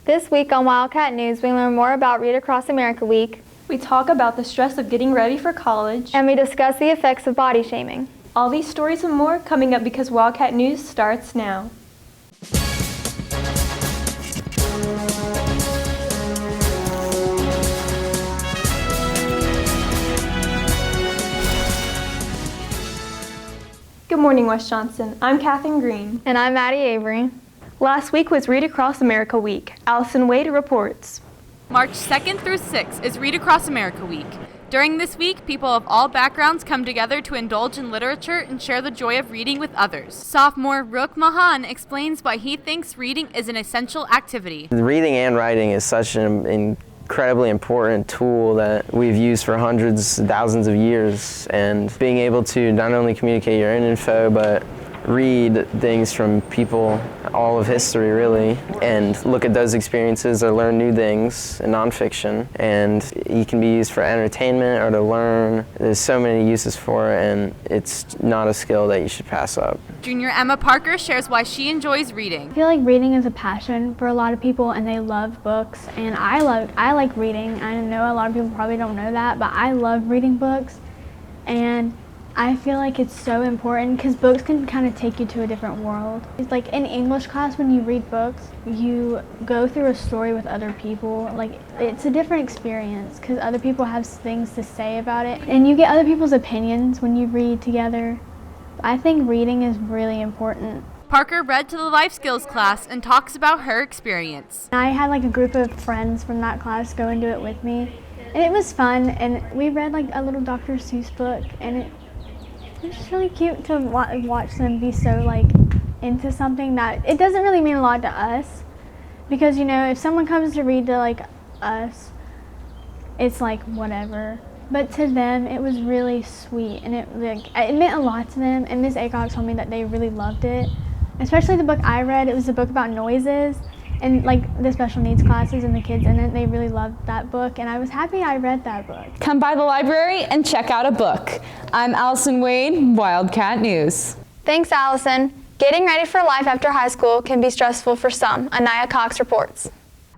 This week on Wildcat News, we learn more about Read Across America Week. We talk about the stress of getting ready for college. And we discuss the effects of body shaming. All these stories and more coming up because Wildcat News starts now. Good morning, West Johnston. I'm Katherine Green. And I'm Maddie Avery. Last week was Read Across America Week. Allison Wade reports. March 2nd through 6th is Read Across America Week. During this week, people of all backgrounds come together to indulge in literature and share the joy of reading with others. Sophomore Rook Mahan explains why he thinks reading is an essential activity. Reading and writing is such an incredibly important tool that we've used for hundreds, thousands of years, and being able to not only communicate your own info, but read things from people all of history really, and look at those experiences or learn new things in nonfiction. And it can be used for entertainment or to learn. There's so many uses for it, and it's not a skill that you should pass up. Junior Emma Parker shares why she enjoys reading. I feel like reading is a passion for a lot of people, and they love books, and I like reading. I know a lot of people probably don't know that, but I love reading books, and I feel like it's so important because books can kind of take you to a different world. It's like in English class, when you read books, you go through a story with other people. Like, it's a different experience because other people have things to say about it, and you get other people's opinions when you read together. I think reading is really important. Parker read to the life skills class and talks about her experience. I had like a group of friends from that class go and do it with me, and it was fun, and we read like a little Dr. Seuss book, and it was just really cute to watch them be so like into something that it doesn't really mean a lot to us, because you know, if someone comes to read to like us, it's like whatever, but to them it was really sweet, and it meant a lot to them. And Miss Acock told me that they really loved it, especially the book I read. It was a book about noises, and like the special needs classes and the kids in it, they really loved that book, and I was happy I read that book. Come by the library and check out a book. I'm Allison Wade, Wildcat News. Thanks, Allison. Getting ready for life after high school can be stressful for some, Anaya Cox reports.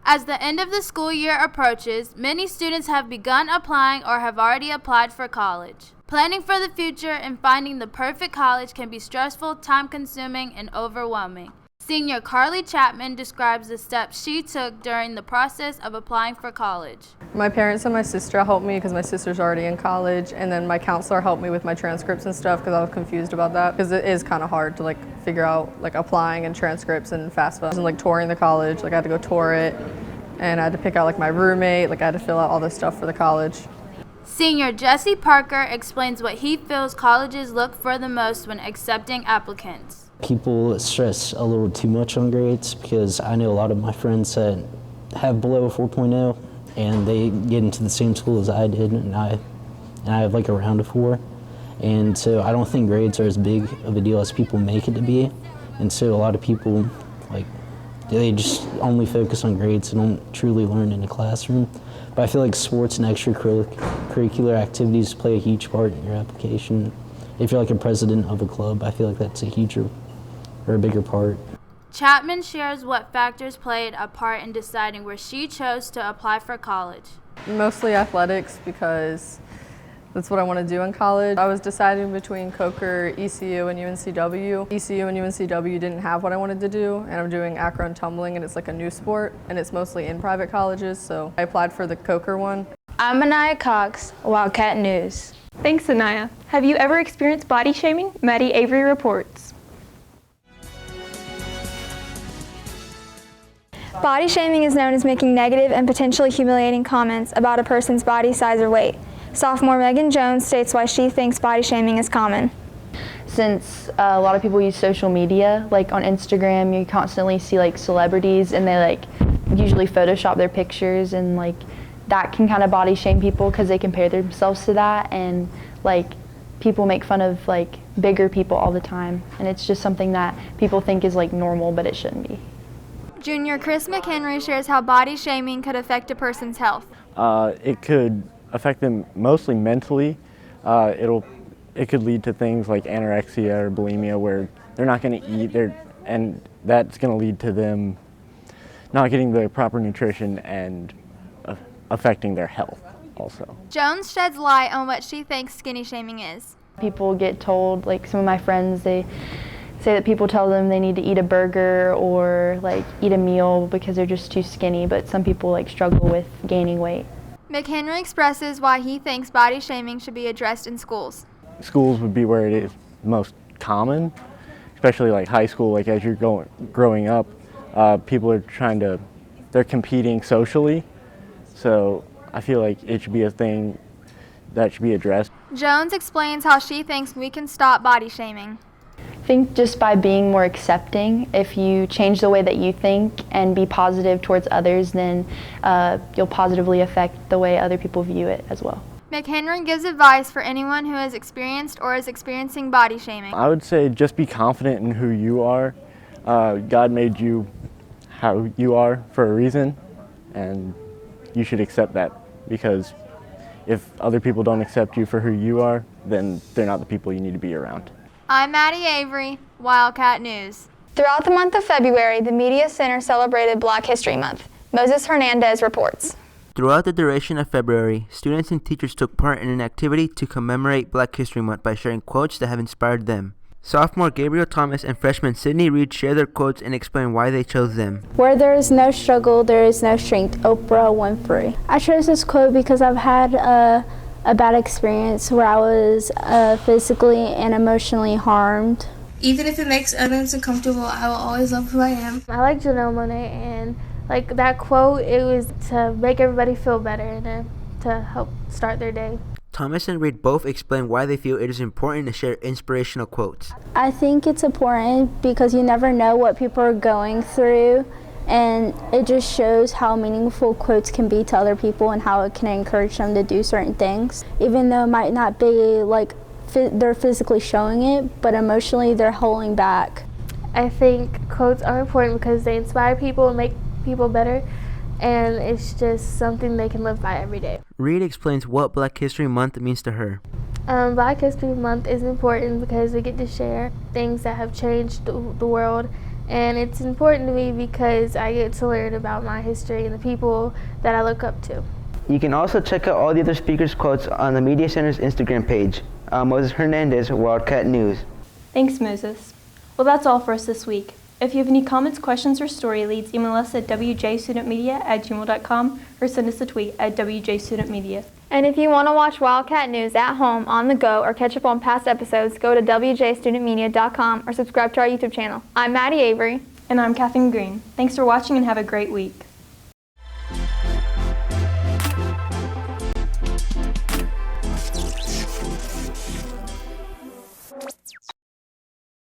As the end of the school year approaches, many students have begun applying or have already applied for college. Planning for the future and finding the perfect college can be stressful, time-consuming, and overwhelming. Senior Carly Chapman describes the steps she took during the process of applying for college. My parents and my sister helped me because my sister's already in college, and then my counselor helped me with my transcripts and stuff because I was confused about that, because it is kind of hard to like figure out like applying and transcripts and FAFSA and like touring the college. Like I had to go tour it, and I had to pick out like my roommate, like I had to fill out all this stuff for the college. Senior Jesse Parker explains what he feels colleges look for the most when accepting applicants. People stress a little too much on grades, because I know a lot of my friends that have below a 4.0 and they get into the same school as I did, and I have like around a 4. And so I don't think grades are as big of a deal as people make it to be. And so a lot of people, like, they just only focus on grades and don't truly learn in the classroom. But I feel like sports and extracurricular activities play a huge part in your application. If you're like a president of a club, I feel like that's a huger or a bigger part. Chapman shares what factors played a part in deciding where she chose to apply for college. Mostly athletics, because that's what I want to do in college. I was deciding between Coker, ECU, and UNCW. ECU and UNCW didn't have what I wanted to do, and I'm doing acro and tumbling, and it's like a new sport, and it's mostly in private colleges, so I applied for the Coker one. I'm Anaya Cox, Wildcat News. Thanks, Anaya. Have you ever experienced body shaming? Maddie Avery reports. Body shaming is known as making negative and potentially humiliating comments about a person's body size or weight. Sophomore Megan Jones states why she thinks body shaming is common. Since a lot of people use social media, like on Instagram, you constantly see like celebrities, and they like usually Photoshop their pictures, and like that can kind of body shame people because they compare themselves to that, and like people make fun of like bigger people all the time, and it's just something that people think is like normal, but it shouldn't be. Junior Chris McHenry shares how body shaming could affect a person's health. It could affect them mostly mentally. It could lead to things like anorexia or bulimia, where they're not going to eat, and that's going to lead to them not getting the proper nutrition and affecting their health also. Jones sheds light on what she thinks skinny shaming is. People get told, like some of my friends, they say that people tell them they need to eat a burger or like eat a meal because they're just too skinny, but some people like struggle with gaining weight. McHenry expresses why he thinks body shaming should be addressed in schools. Schools would be where it is most common, especially like high school. Like as you're growing up, people are they're competing socially, so I feel like it should be a thing that should be addressed. Jones explains how she thinks we can stop body shaming. I think just by being more accepting, if you change the way that you think and be positive towards others, then you'll positively affect the way other people view it as well. McHenry gives advice for anyone who has experienced or is experiencing body shaming. I would say just be confident in who you are. God made you how you are for a reason, and you should accept that, because if other people don't accept you for who you are, then they're not the people you need to be around. I'm Maddie Avery, Wildcat News. Throughout the month of February, the Media Center celebrated Black History Month. Moses Hernandez reports. Throughout the duration of February, students and teachers took part in an activity to commemorate Black History Month by sharing quotes that have inspired them. Sophomore Gabriel Thomas and freshman Sydney Reed share their quotes and explain why they chose them. Where there is no struggle, there is no strength. Oprah Winfrey. I chose this quote because I've had a bad experience where I was physically and emotionally harmed. Even if it makes others uncomfortable, I will always love who I am. I like Janelle Monáe, and like that quote, it was to make everybody feel better and to help start their day. Thomas and Reed both explain why they feel it is important to share inspirational quotes. I think it's important because you never know what people are going through, and it just shows how meaningful quotes can be to other people and how it can encourage them to do certain things, even though it might not be like they're physically showing it, but emotionally they're holding back. I think quotes are important because they inspire people and make people better, and it's just something they can live by every day. Reed explains what Black History Month means to her. Black History Month is important because we get to share things that have changed the world, and it's important to me because I get to learn about my history and the people that I look up to. You can also check out all the other speakers' quotes on the Media Center's Instagram page. Moses Hernandez, Wildcat News. Thanks, Moses. Well, that's all for us this week. If you have any comments, questions, or story leads, email us at wjstudentmedia@gmail.com or send us a tweet at wjstudentmedia. And if you want to watch Wildcat News at home, on the go, or catch up on past episodes, go to wjstudentmedia.com or subscribe to our YouTube channel. I'm Maddie Avery. And I'm Katherine Green. Thanks for watching and have a great week.